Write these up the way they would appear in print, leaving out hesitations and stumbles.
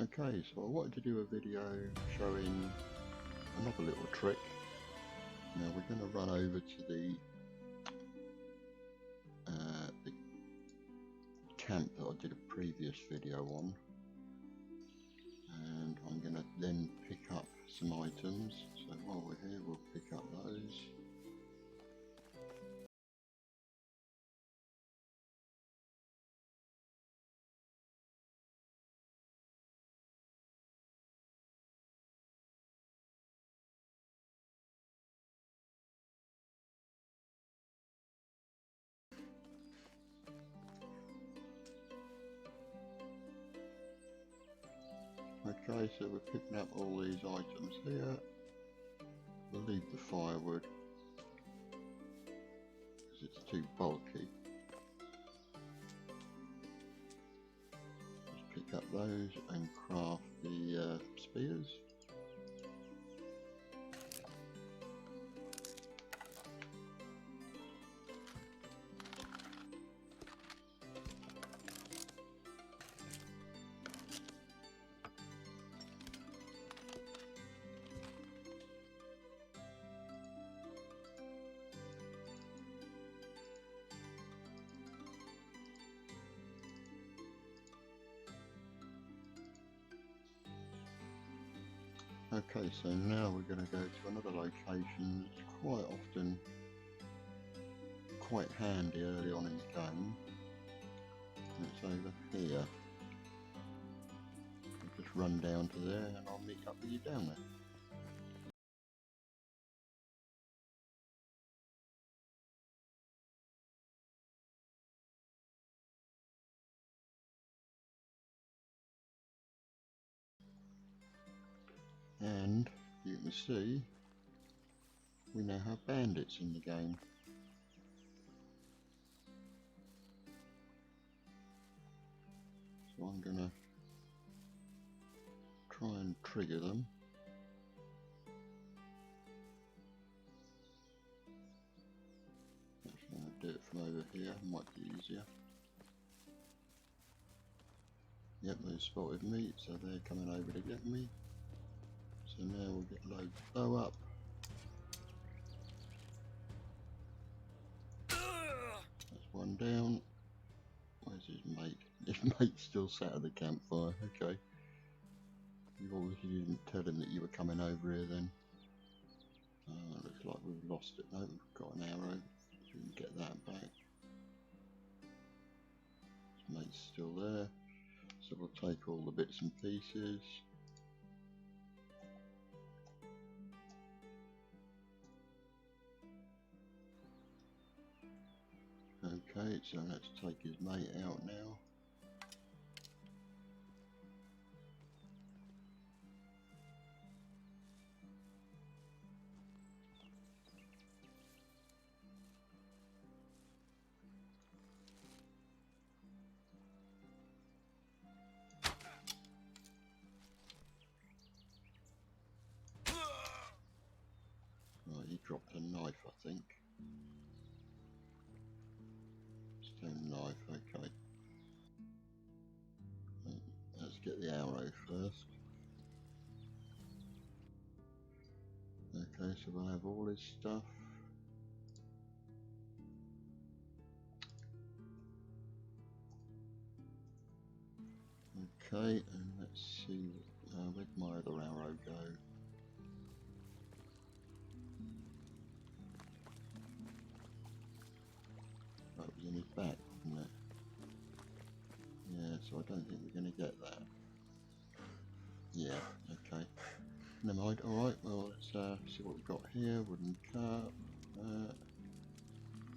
Okay, so I wanted to do a video showing another little trick. Now we're going to run over to the camp that I did a previous video on, and I'm going to then pick up some items. So while we're here, we'll pick up those. Okay, so we're picking up all these items here. We'll leave the firewood because it's too bulky. Just pick up those and craft the spears. Okay, so now we're going to go to another location that's quite often quite handy early on in the game. And it's over here. I'll just run down to there and I'll meet up with you down there. And you can see we now have bandits in the game. So I'm gonna try and trigger them. Actually, I'm gonna do it from over here, might be easier. Yep, they spotted me, so they're coming over to get me. So now we'll get loads of bow up. That's one down. Where's his mate? His mate's still sat at the campfire. Okay. You obviously didn't tell him that you were coming over here then. Looks like we've lost it. No, we've got an arrow. So we can get that back. His mate's still there. So we'll take all the bits and pieces. Okay, so let's take his mate out now. Right, he dropped a knife, I think. Stone knife, okay. Let's get the arrow first. Okay, so we'll have all his stuff. Okay, and let's see, where'd my other arrow go? That was in his back, wasn't it? Yeah, so I don't think we're going to get that. Yeah, okay. Never mind, alright, well let's see what we've got here. Wooden cup,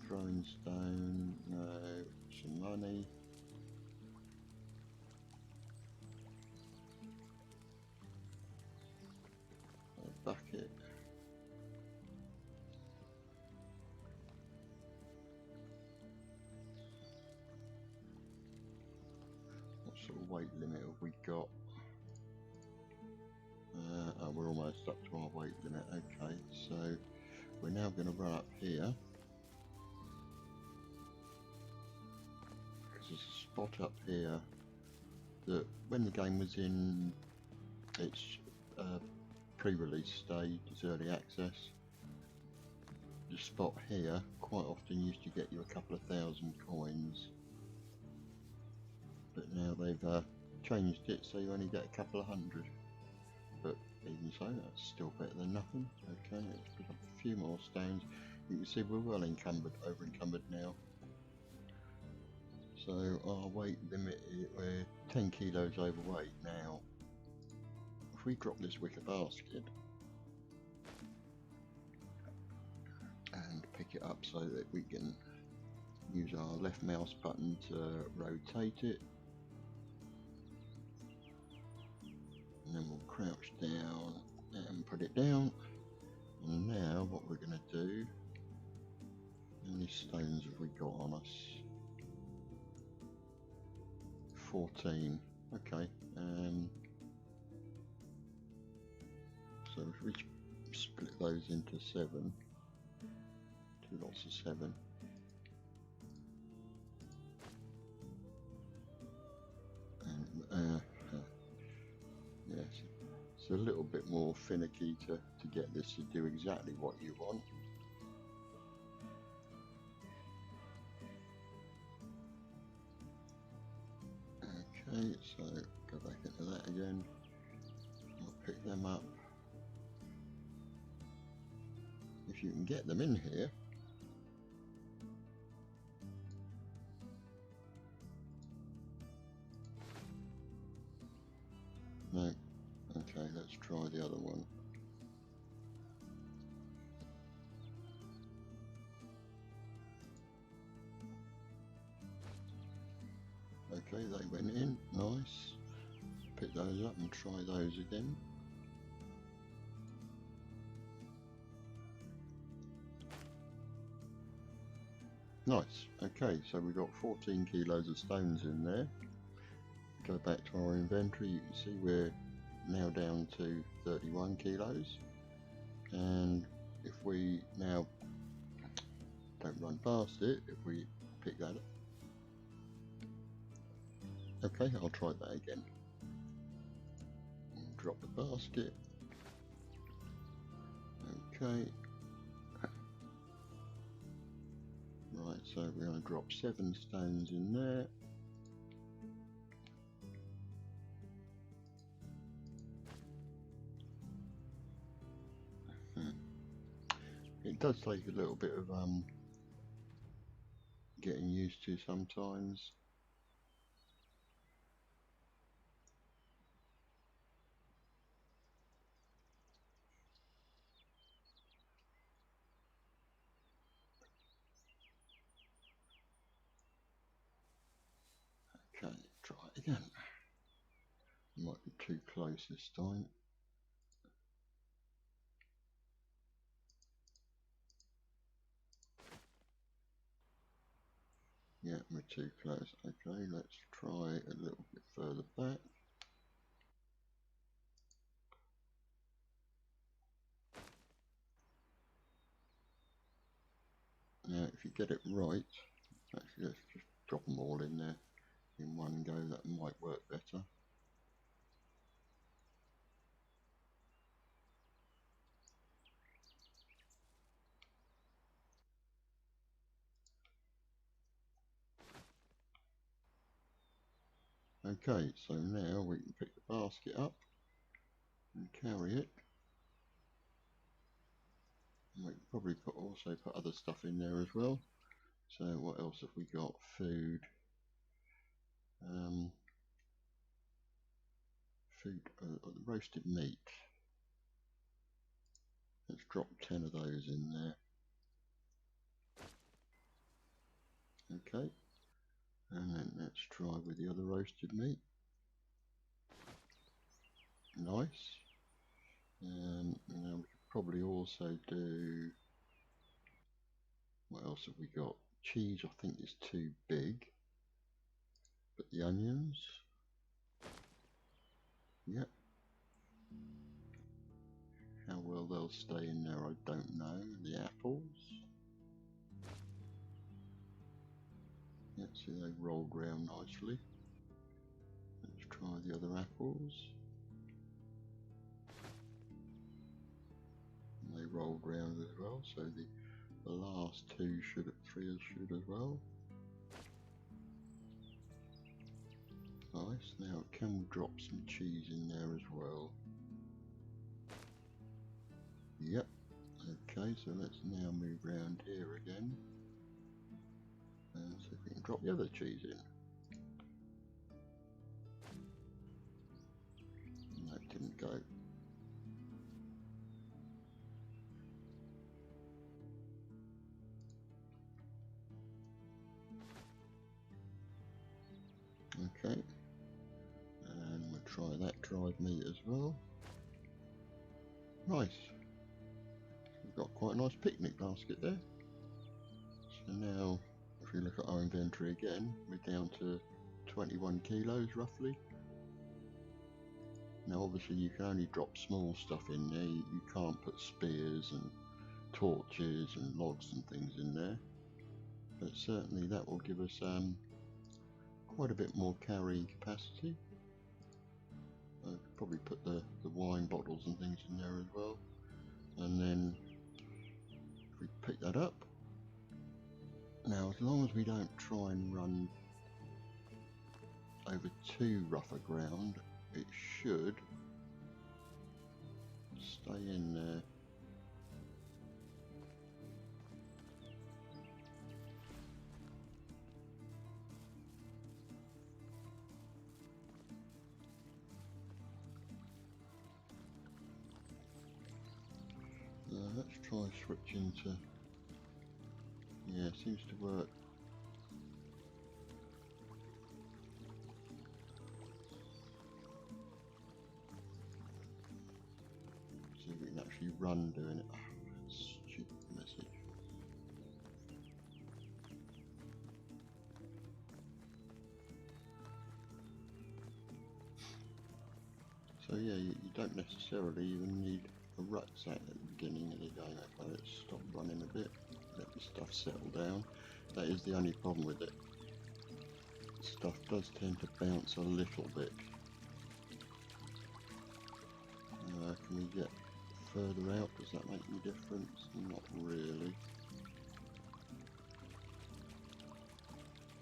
throwing stone, no, some money. A bucket. What sort of weight limit have we got? Oh, we're almost up to our weight limit. Okay, so we're now going to run up here. There's a spot up here that when the game was in its pre-release stage, its early access, the spot here quite often used to get you a couple of thousand coins, but now they've changed it so you only get a couple of hundred. But even so, that's still better than nothing. Okay, let's pick up a few more stones. You can see we're well over encumbered now. So our weight limit, we're 10 kilos overweight now. If we drop this wicker basket and pick it up so that we can use our left mouse button to rotate it, and then we'll crouch down and put it down. And now what we're going to do, how many stones have we got on us? 14. Okay, so if we split those into 7, 2 lots of 7, and yes, it's a little bit more finicky to get this to do exactly what you want. Okay, so go back into that again. We'll pick them up. If you can get them in here. No. Okay, let's try the other one. Okay, they went in. Nice. Pick those up and try those again. Nice. Okay, so we've got 14 kilos of stones in there. Go back to our inventory, you can see we're now down to 31 kilos. And if we now don't run past it, if we pick that up. Okay, I'll try that again. Drop the basket. Okay. Right, so we're going to drop 7 stones in there. It does take a little bit of getting used to sometimes. Okay, try it again. Might be too close this time. Yeah, we're too close. Okay, let's try a little bit further back. Now, if you get it right, actually let's just drop them all in there in one go. That might work better. Okay, so now we can pick the basket up and carry it. And we can probably also put other stuff in there as well. So what else have we got? Food. Roasted meat. Let's drop 10 of those in there. Okay. And then let's try with the other roasted meat. Nice. Now we could probably also do, what else have we got? Cheese I think is too big, but the onions, yep. How well they'll stay in there I don't know. The apples, yep, see they rolled round nicely. Let's try try the other apples. And they rolled round as well, so the last three should as well. Nice. Now can we drop some cheese in there as well? Yep. Okay, so let's now move round here again and see if we can drop the other cheese in. And that didn't go. Okay, and we'll try that dried meat as well. Nice. We've got quite a nice picnic basket there. So now, if we look at our inventory again, we're down to 21 kilos roughly. Now obviously you can only drop small stuff in there, you can't put spears and torches and logs and things in there. But certainly that will give us quite a bit more carrying capacity. I could probably put the wine bottles and things in there as well. And then if we pick that up, now as long as we don't try and run over too rougher ground, it should stay in there. Let's try switching to, yeah, seems to work. See if we can actually run doing it. Oh, stupid message. So yeah, you don't necessarily even need a rucksack at the beginning of the game. Okay, let's stop running a bit, let the stuff settle down. That is the only problem with it. Stuff does tend to bounce a little bit. Can we get further out? Does that make any difference? Not really.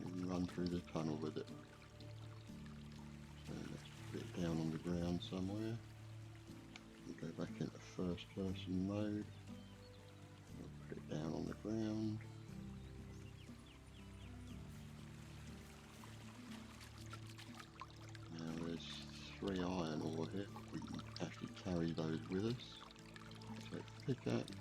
We can run through the tunnel with it. So let's put it down on the ground somewhere. We'll go back into first person mode. We'll put it down on the ground. Now there's 3 iron ore here. We can actually carry those with us. So pickaxe.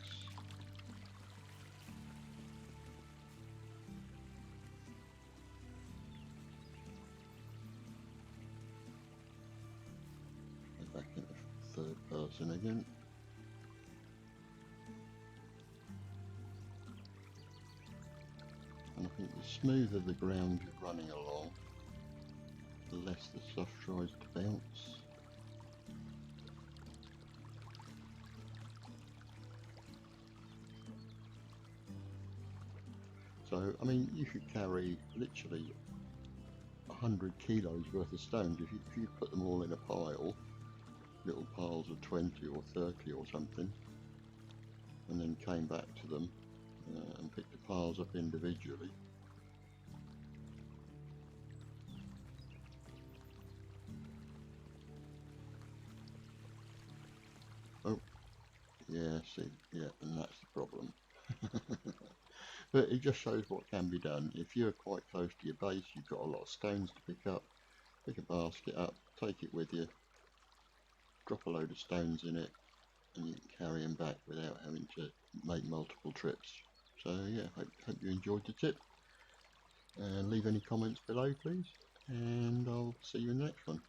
Go back into third person again. And I think the smoother the ground you're running along, the less the stuff tries to bounce. So, I mean, you could carry literally 100 kilos worth of stones if you put them all in a pile, little piles of 20 or 30 or something, and then came back to them and picked the piles up individually. Oh, yeah, see, yeah, and that's the problem. But it just shows what can be done. If you're quite close to your base, you've got a lot of stones to pick up, pick a basket up, take it with you, drop a load of stones in it, and you can carry them back without having to make multiple trips. So yeah, hope you enjoyed the tip, and leave any comments below please, and I'll see you in the next one.